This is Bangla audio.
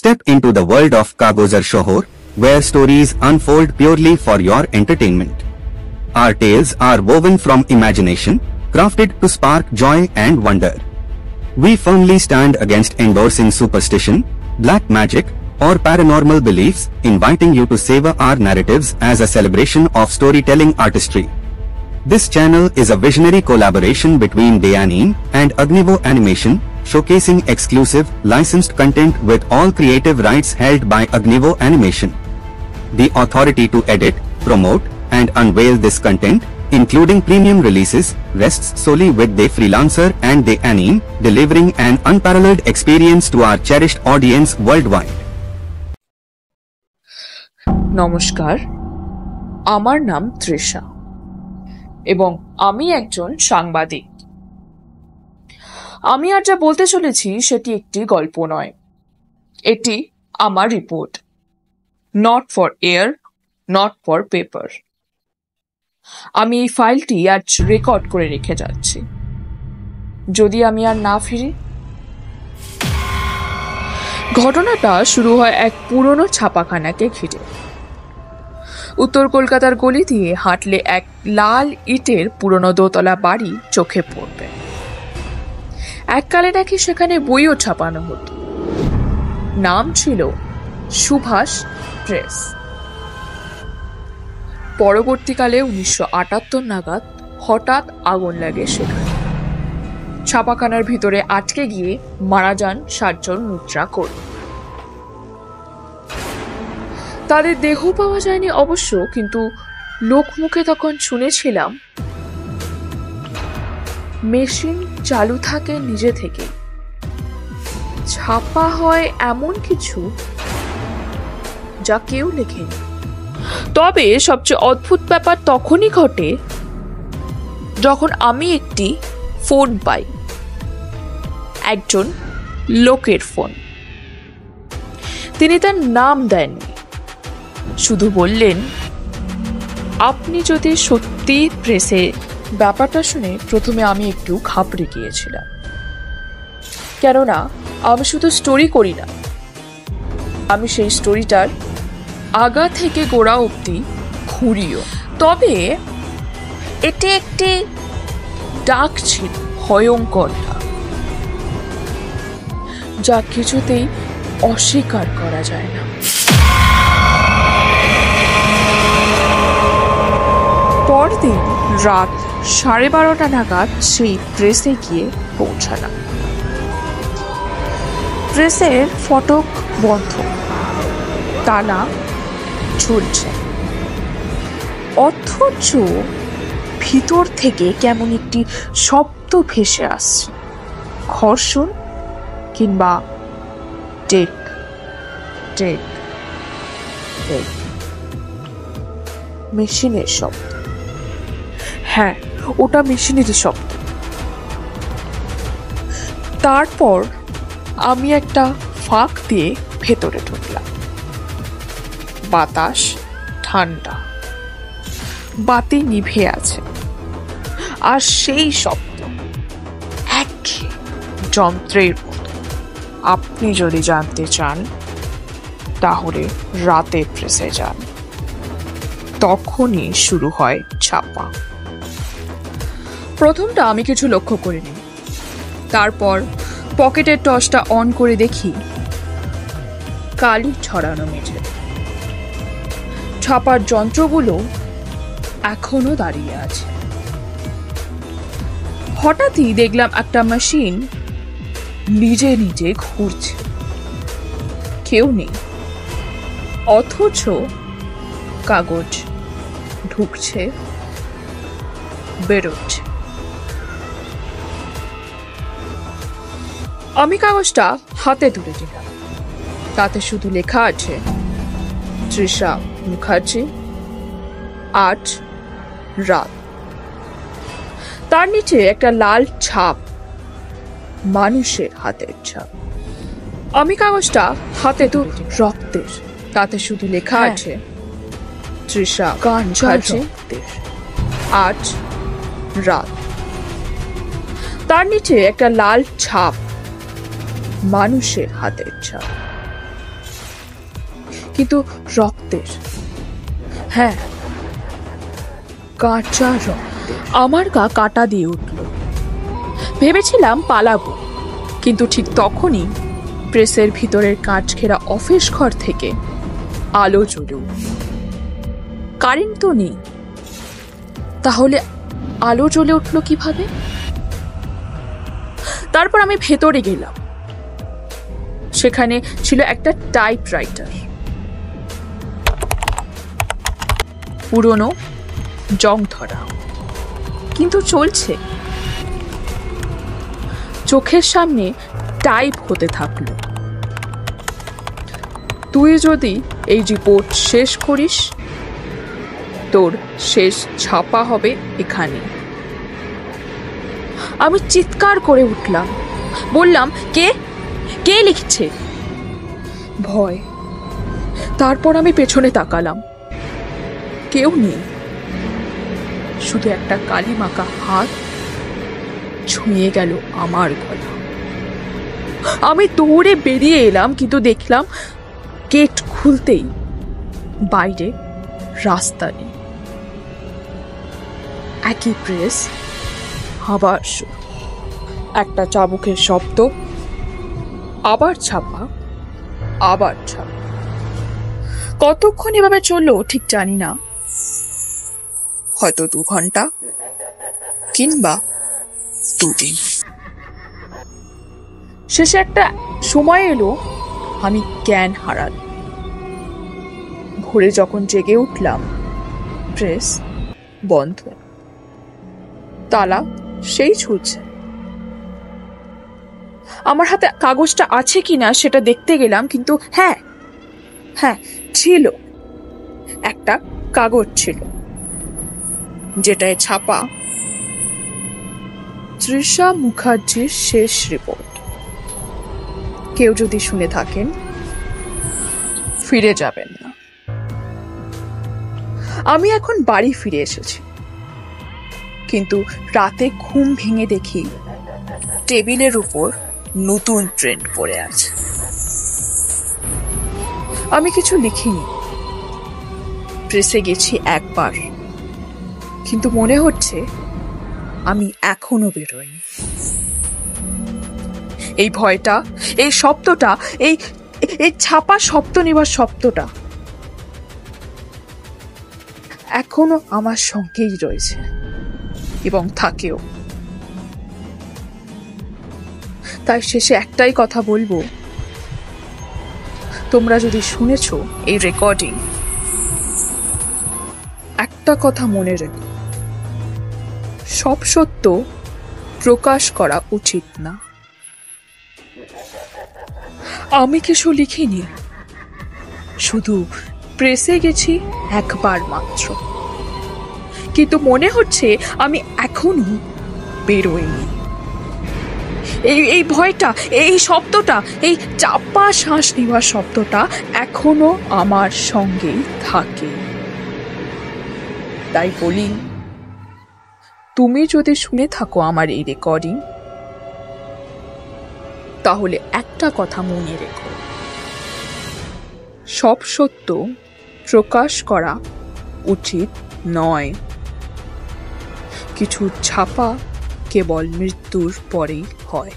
Step into the world of Kagozar Shohor, where stories unfold purely for your entertainment. Our tales are woven from imagination, crafted to spark joy and wonder. We firmly stand against endorsing superstition, black magic, or paranormal beliefs, inviting you to savor our narratives as a celebration of storytelling artistry. This channel is a visionary collaboration between Dayaneem and Agnivo Animation, showcasing exclusive, licensed content with all creative rights held by Agnivo Animation. The authority to edit, promote, and unveil this content, including premium releases, rests solely with the freelancer and Dayaneem, delivering an unparalleled experience to our cherished audience worldwide. নমস্কার, আমার নাম তৃষা এবং আমি একজন সাংবাদিক। আমি আর যা বলতে চলেছি সেটি একটি গল্প নয়, এটি আমার report. Not for air, not for paper. আমি এই ফাইলটি আজ রেকর্ড করে রেখে যাচ্ছি। যদি আমি আর না ফিরি। ঘটনাটা শুরু হয় এক পুরনো ছাপাখানাকে ঘিরে। উত্তর কলকাতার গলি দিয়ে হাঁটলে এক লাল ইটের পুরনো দোতলা বাড়ি চোখে পড়বে। এককালে নাকি সেখানে বইও ছাপানো হতো। নাম ছিল সুভাষ প্রেস। পরবর্তীকালে 1978 নাগাদ হঠাৎ আগুন লাগে সেখানে। ছাপাখানার ভিতরে আটকে গিয়ে মারা যান 7 জন মুদ্রা কর্মী। তাদের দেহ পাওয়া যায়নি অবশ্য, কিন্তু লোকমুখে তখন শুনেছিলাম মেশিন চালু থাকে নিজে থেকে, ছাপা হয় এমন কিছু যা কেউ লেখেনি। তবে সবচেয়ে অদ্ভুত ব্যাপার তখনই ঘটে যখন আমি একটি ফোন পাই, একজন লোকের ফোন। তিনি তার নাম দেননি, শুধু বললেন, আপনি যদি সত্যি প্রেসে। ব্যাপারটা শুনে প্রথমে আমি একটু ঘাবড়ে গিয়েছিলাম, কেননা আমি শুধু স্টোরি করি না, আমি সেই স্টোরিটার আগা থেকে গোড়া অবধি ঘুরিও। তবে এটি একটি ডাক ছিল, ভয়ঙ্কর ডাক, যা কিছুতেই অস্বীকার করা যায় না। পরদিন রাত 12:30 নাগাদ সেই প্রেসে গিয়ে পৌঁছালাম। প্রেসের ফটক বন্ধ, তালা ঝুলছে, অথচ ভিতর থেকে কেমন একটি শব্দ ভেসে আসছে, ঘর্ষণ কিংবা টেক টেক টেক, মেশিনের শব্দ। হ্যাঁ, ওটা মেশিনেরই শব্দ। তারপর আমি একটা ফাঁক দিয়ে ভেতরে ঢুকলাম। বাতাস ঠান্ডা, বাতি নিভে আছে, আর সেই শব্দ এক যন্ত্রের মতো। আপনি যদি জানতে চান তাহলে রাতে প্রেসে যান, তখনই শুরু হয় ছাপা। প্রথমটা আমি কিছু লক্ষ্য করিনি। তারপর পকেটের টর্চটা অন করে দেখি কালি ছড়ানো মেঝে। ছাপার যন্ত্রগুলো এখনো দাঁড়িয়ে আছে। হঠাৎই দেখলাম একটা মেশিন নিজে নিজে ঘুরছে, কেউ নেই, অথচ কাগজ ঢুকছে, বেরোচ্ছে। আমি কাগজটা হাতে তুলে দিলাম। তাতে শুধু লেখা আছে, তৃষা মুখার্জি, 8 রাত। তার নিচে একটা লাল ছাপ, মানুষের হাতের ছাপ। আমি কাগজটা হাতে তো রক্তের, তাতে শুধু লেখা আছে, তৃষা মুখার্জি, 8 রাত। তার নিচে একটা লাল ছাপ, মানুষের হাতের ছাপ। কিন্তু রক্তের। হ্যাঁ, কাঁচা রক্তের। আমার গা কাটা দিয়ে উঠল। ভেবেছিলাম পালাবো, কিন্তু ঠিক তখনই প্রেসের ভিতরের কাঁচ ঘেরা অফিস ঘর থেকে আলো জ্বলে উঠল। কারেন্ট তো নেই, তাহলে আলো জ্বলে উঠল কিভাবে? তারপর আমি ভেতরে গেলাম। সেখানে ছিল একটা টাইপরাইটার, পুরনো, জং ধরা, কিন্তু চলছে। চোখের সামনে টাইপ হতে থাকলো। তুই যদি এই রিপোর্ট শেষ করিস, তোর শেষ ছাপা হবে এখানে। আমি চিৎকার করে উঠলাম, বললাম, কে কে লিখছে? ভয়। তারপর আমি পেছনে তাকালাম, কেউ নেই, শুধু একটা কালি মাখা হাত ছুঁয়ে গেল আমার গলা। আমি দৌড়ে বেরিয়ে এলাম, কিন্তু দেখলাম গেট খুলতেই বাইরে রাস্তা নেই। একই প্রেস, আবার শুরু। একটা চাবুকের শব্দ, আবার ছাপা, আবার ছাপা। কতক্ষণ এভাবে চললো ঠিক জানি না, হয়তো 2 ঘন্টা কিংবা 2 দিন। শেষে একটা সময় এলো আমি জ্ঞান হারালাম। ভোরে যখন জেগে উঠলাম, প্রেস বন্ধ, তালা সেই ঝুলছে। আমার হাতে কাগজটা আছে কিনা সেটা দেখতে গেলাম, কিন্তু হ্যাঁ ছিল, একটা কাগজ ছিল, যেটায় ছাপা তৃষা মুখার্জির শেষ রিপোর্ট। কেউ যদি শুনে থাকেন, ফিরে যাবেন না। আমি এখন বাড়ি ফিরে এসেছি, কিন্তু রাতে ঘুম ভেঙে দেখি টেবিলের উপর নতুন ট্রেন্ড পড়ে আছে। আমি কিছু লিখিনি। প্রেসে গেছি একবার, কিন্তু মনে হচ্ছে আমি এখনো বেরোইনি। এই ভয়টা, এই শব্দটা, এই ছাপা শব্দ নেবার শব্দটা এখনো আমার সঙ্গেই রয়েছে এবং থাকেও। তাই শেষে একটাই কথা বলবো, তোমরা যদি শুনেছো এই রেকর্ডিং, একটা কথা মনে রেখো, সব সত্য প্রকাশ করা উচিত না। আমি কিছু লিখিনি, শুধু প্রেসে গেছি একবার মাত্র, কিন্তু মনে হচ্ছে আমি এখনো বেরোইনি। এই ভয়টা, এই শব্দটা, এই চাপা শ্বাস নেওয়ার শব্দটা এখনো আমার সঙ্গেই থাকে। তাই বলি, তুমি যদি শুনে থাকো আমার এই রেকর্ডিং, তাহলে একটা কথা মনে রেখো, সব সত্য প্রকাশ করা উচিত নয়। কিছু ছাপা কেবল মৃত্যুর পরেই হয়।